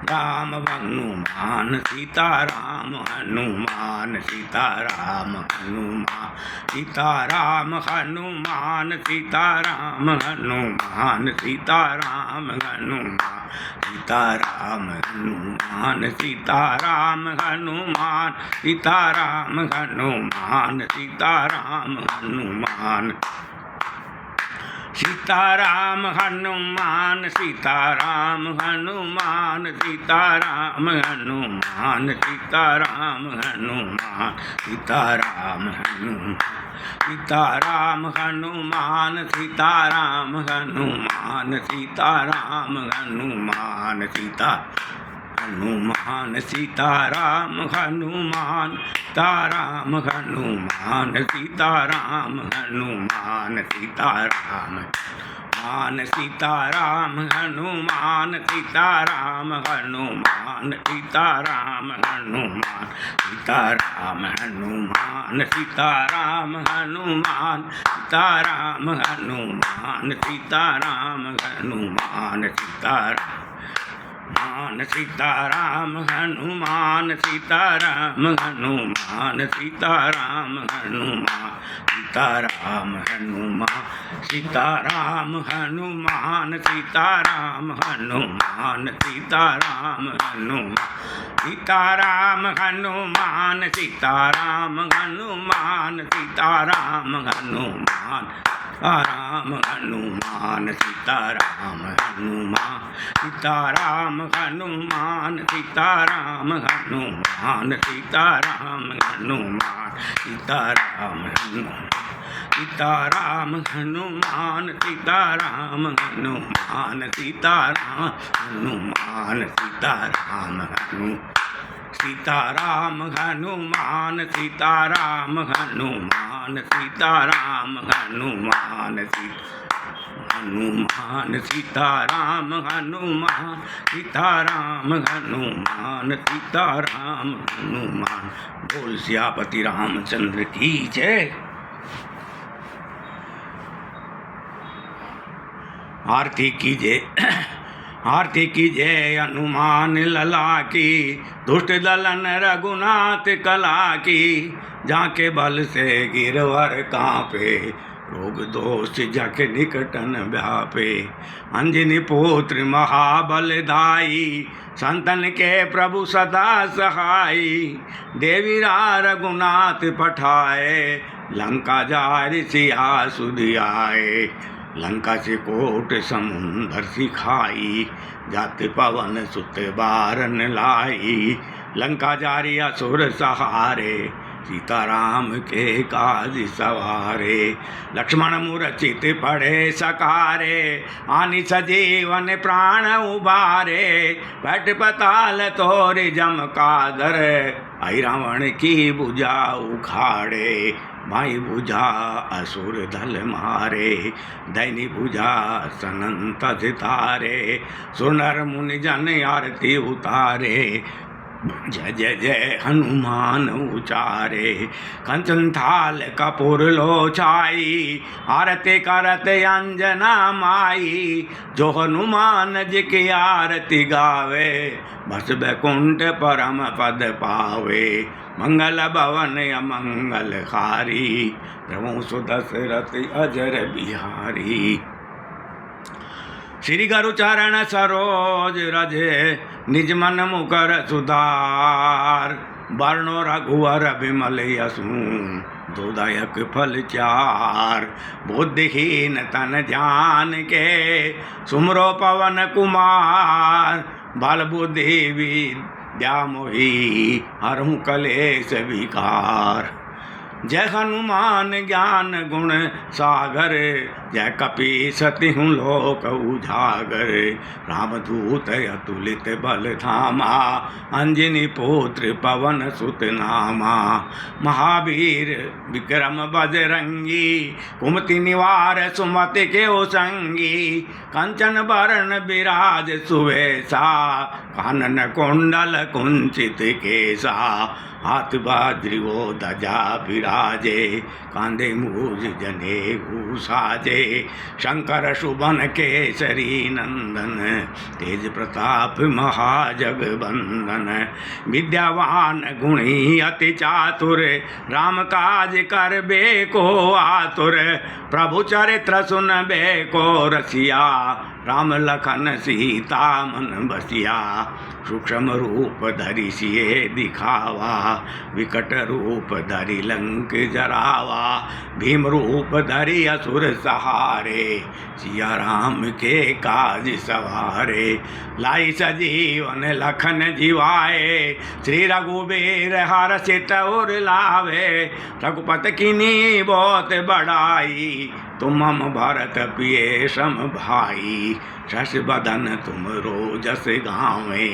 राम हनुमान सीताराम हनुमान सीताराम हनुमान सीताराम हनुमान सीताराम हनुमान सीताराम हनुमान सीताराम हनुमान सीताराम हनुमान सीताराम हनुमान सीताराम हनुमान सीताराम हनुमान सीताराम हनुमान सीताराम हनुमान सीताराम हनुमान सीताराम हनुमान सीताराम हनुमान सीताराम हनुमान सीताराम हनुमान सीता हनुमान सीताराम हनुमान सीताराम हनुमान सीताराम हनुमान सीताराम मान सीताराम हनुमान सीताराम हनुमान सीताराम हनुमान सीताराम हनुमान सीताराम हनुमान सीताराम हनुमान सीताराम हनुमान सीताराम मान सीताराम हनुमान सीताराम हनुमान सीताराम हनुमान सीताराम हनुमान सीताराम हनुमान सीताराम हनुमान सीताराम हनुमान सीताराम हनुमान सीताराम हनुमान सीताराम हनुमान राम हनुमान सीताराम हनुमान सीताराम हनुमान सीताराम हनुमान सीताराम हनुमान सीताराम सीताराम हनुमान सीताराम हनुमान सीताराम हनुमान सीताराम सीताराम हनुमान सीताराम हनुमान सीताराम हनुमान हनुमान सीताराम हनुमान सीताराम हनुमान सीताराम हनुमान। बोल सियापति रामचंद्र की जय। आरती कीजिए आरती कीजिए हनुमान लला की, दुष्ट दलन रघुनाथ कला की, जाके बल से गिरवर कांपे, रोग दोष जग निकटन व्यापे। अंजनी पुत्र महाबलदाई, संतन के प्रभु सदा सहाई, देवीरा रघुनाथ पठाए, लंका जारि सिया सुधि आए। लंका से कोट समुंदर सिखाई, जाति पवन सुत बारन लाई, लंका जारी असुर सहारे, सीताराम के काज सवारे। लक्ष्मण मूर्छित पड़े सकारे, आनि सजीवन प्राण उबारे, बैठ पताल तोरे जमकादर, आई रावण की भुजा उखाड़े। माई भुजा असुर दल मारे, दैनी भुजा सनंत सितारे, सुनर मुनि जन आरती उतारे, जय जय जय हनुमान उचारे। कंचन थाल कपूर लो छाई, आरती करत अंजना माई, जो हनुमान जी की आरती गावे, बस बैकुंठ परम पद पावे। मंगल भवन अमंगल हारी, प्रभु सुदशरथ अजर बिहारी। श्री गुरु चरण सरोज रजे, निज मन मुकर सुधार, वर्णो रघुवर विमल यशु, दोदायक फल चार। बुद्धिहीन तन जान के, सुमरो पवन कुमार, बल बुद्धि विद्या मोहि, हरहु कलेश विकार। जय हनुमान ज्ञान गुण सागर, जय कपीसति लोक उजागर। रामदूत अतुलित बल धामा, अंजनी पुत्र पवन सुत नामा। महावीर विक्रम बजरंगी, कुमति निवार सुमति के संगी। कंचन वरण विराज सुवेशा, कानन कुंडल कुंचित केसा। हाथ बाज्रियो ध्वजा विराजे, कांधे मूज जनेऊ साजे। शंकर सुबन केसरी नंदन, तेज प्रताप महाजगबंदन। विद्यावान गुणी अति चातुर, राम काज करबे को आतुर। प्रभु चरित्र सुनबे को रसिया, राम लखन सीता मन बसिया। सूक्ष्म रूप धरि सिए दिखावा, विकट रूप धरि लंक जरावा। भीम रूप धरि असुर सहारे, सिया राम के काज सवारे। लाई सजीवन लखन जिवाए, श्री रघुबीर हर्षित उर लावे। रघुपत कीन्ही बहुत बड़ाई, तुम मम भरत प्रिय सम भाई। शश बदन तुम रोजस गावे,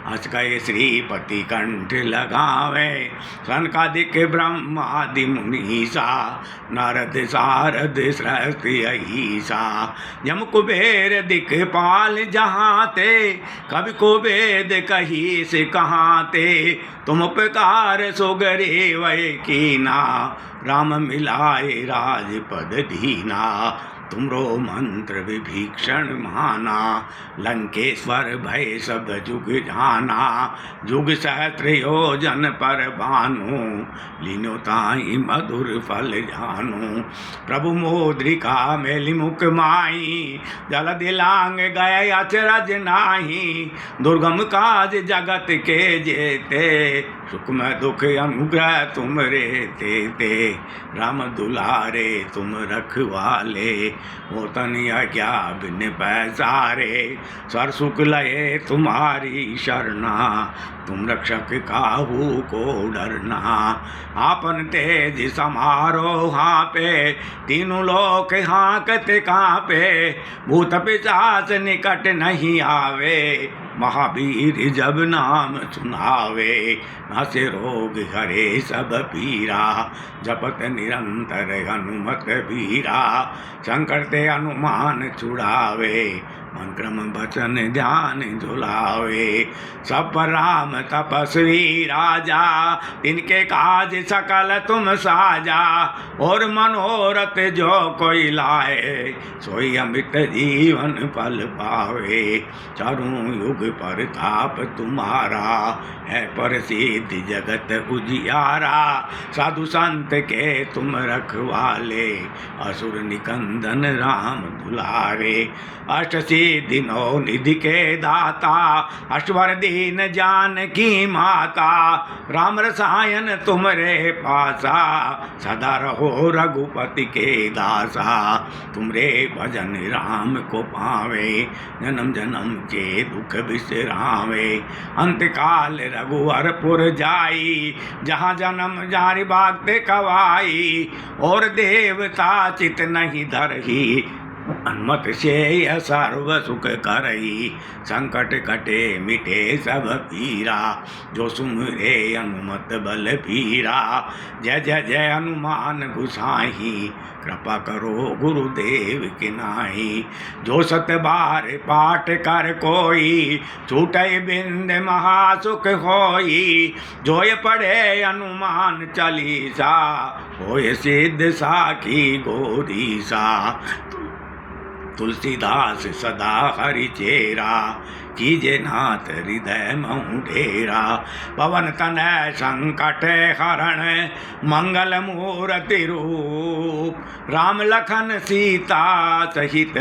हंस कहे श्रीपति कंठ लगावे। सनकादिक ब्रह्मादि मुनीसा, नारद सारद सृष्टि अहिसा। यम कुबेर दिक्पाल जहाँ ते, कवि को वेद कही से कहाँ ते। तुम उपकार सुग्रीव कीना, राम मिलाए राजपद दीना। तुमरो मंत्र विभीषण माना, लंकेश्वर भय सब जुग जाना। जुग सहस्त्र योजन पर भानु, लीनो ताई मधुर फल जानु। प्रभु मोद्रिका मेलि मुख माही, जल दिलांग गए अचरज नाही। दुर्गम काज जगत के जेते, सुख में दुख अनुग्रह तुम रे ते। राम दुलारे तुम रखवाले, हो तनि आज्ञा बिन पैसारे। स्वर सुख लये तुम्हारी शरणा, तुम रक्षक काहू को डरना। आपन तेज समारो हाँपे, तीनों लोक हाँकते कांपे। भूत पिशाच निकट नहीं आवे, महावीर जब नाम सुनावे। नासे रोग हरे सब पीरा, जपत निरंतर हनुमत बीरा। संकट ते हनुमान छुड़ावे, मन क्रम वचन ध्यान झुलावे। सब पर राम तपस्वी राजा, तिनके काज सकल तुम साजा। और मनोरथ जो कोई लाए, सोई अमृत जीवन फल पावे। चारों युग परताप तुम्हारा, है प्रसिद्ध जगत उजियारा। साधु संत के तुम रखवाले, असुर निकंदन राम दुलारे। अष्ट सिद्धि नौ निधि के दाता, अष्टवर दीन जानकी माता। राम रसायन तुमरे पासा, सदा रहो रघुपति के दासा। तुमरे भजन राम को पावे, जन्म जन्म के दुख बिसरावे। अंत काल रघुवरपुर जाई, जहाँ जन्म जारि बागते कवाई। और देवता चित नहीं धरही, हनुमत से सर्व सुख करई। संकट कटे मिटे सब पीरा, जो सुमरे हनुमत बल पीरा। जय जय जय हनुमान गुसाई, कृपा करो गुरुदेव के नाही। जो सत बार पाठ कर कोई, छूटे बिंद महासुख होई। जो ये पढ़े हनुमान चालीसा, होय सिद्ध साखी गोरीसा। तुलसीदास सदा हरि चेरा, कीजे नाथ हृदय महु डेरा। पवन तनय संकट हरण, मंगल मूर्ति रूप। राम लखन सीता सहित,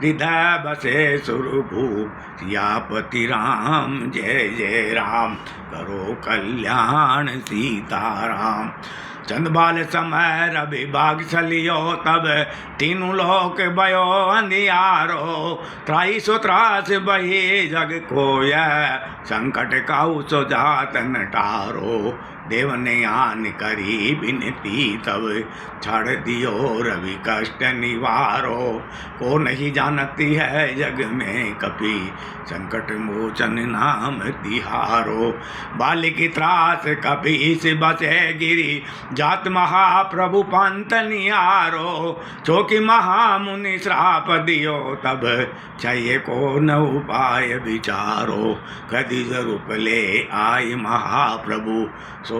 हृदय बसे सुरभूप। सियापति राम जय जय राम, करो कल्याण सीताराम। चंदबाल समय रवि बाग चलियो, तब तीनों लोक भयो अंधियारो। त्राई सो त्रास बही जग कोय, संकट काहू सो जात न टारो। देव ने आन करी बिनती तब, छाड़ दियो रवि कष्ट निवारो। को नहीं जानती है जग में कपि, संकट मोचन नाम तिहारो। बालिक त्रास कपि से बसे गिरी, जात महाप्रभु पंत निहारो। चौकी महामुनि श्राप दियो तब, चाहिए को न उपाय विचारो। कदी रूप ले आय महाप्रभु, सो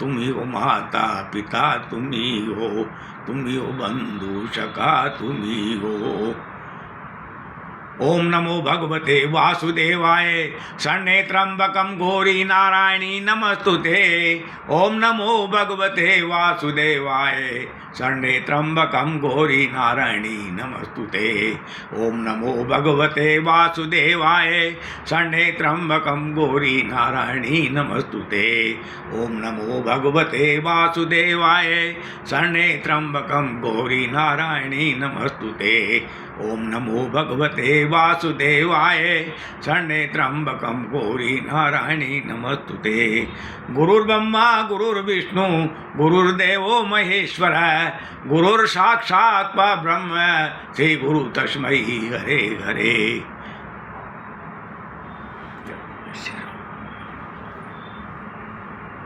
तुम्ही हो माता पिता, तुम्ही हो बंधु सखा, तुम्ही हो। ओम नमो भगवते वासुदेवाय, शरण्ये त्र्यंबकं गौरी नारायणी नमस्तुते। ओम नमो भगवते वासुदेवाय, शरण्ये त्र्यंबकं गौरी नारायणी नमस्तुते। ओम नमो भगवते वासुदेवाय, शरण्ये त्र्यंबकं गौरी नारायणी नमस्तुते। ओम नमो भगवते वासुदेवाय, शरण्ये त्र्यंबकं गौरी नारायणी नमस्तुते। ओम नमो भगवते वासुदेवाय, शरण्ये त्र्यंबकं गौरी नारायणी नमस्तुते। गुरुर्ब्रह्मा गुरुर्विष्णु गुरुर्देवो महेश्वर, गुरुर्साक्षात् परब्रह्म, श्री गुरु तस्मै हरे हरे।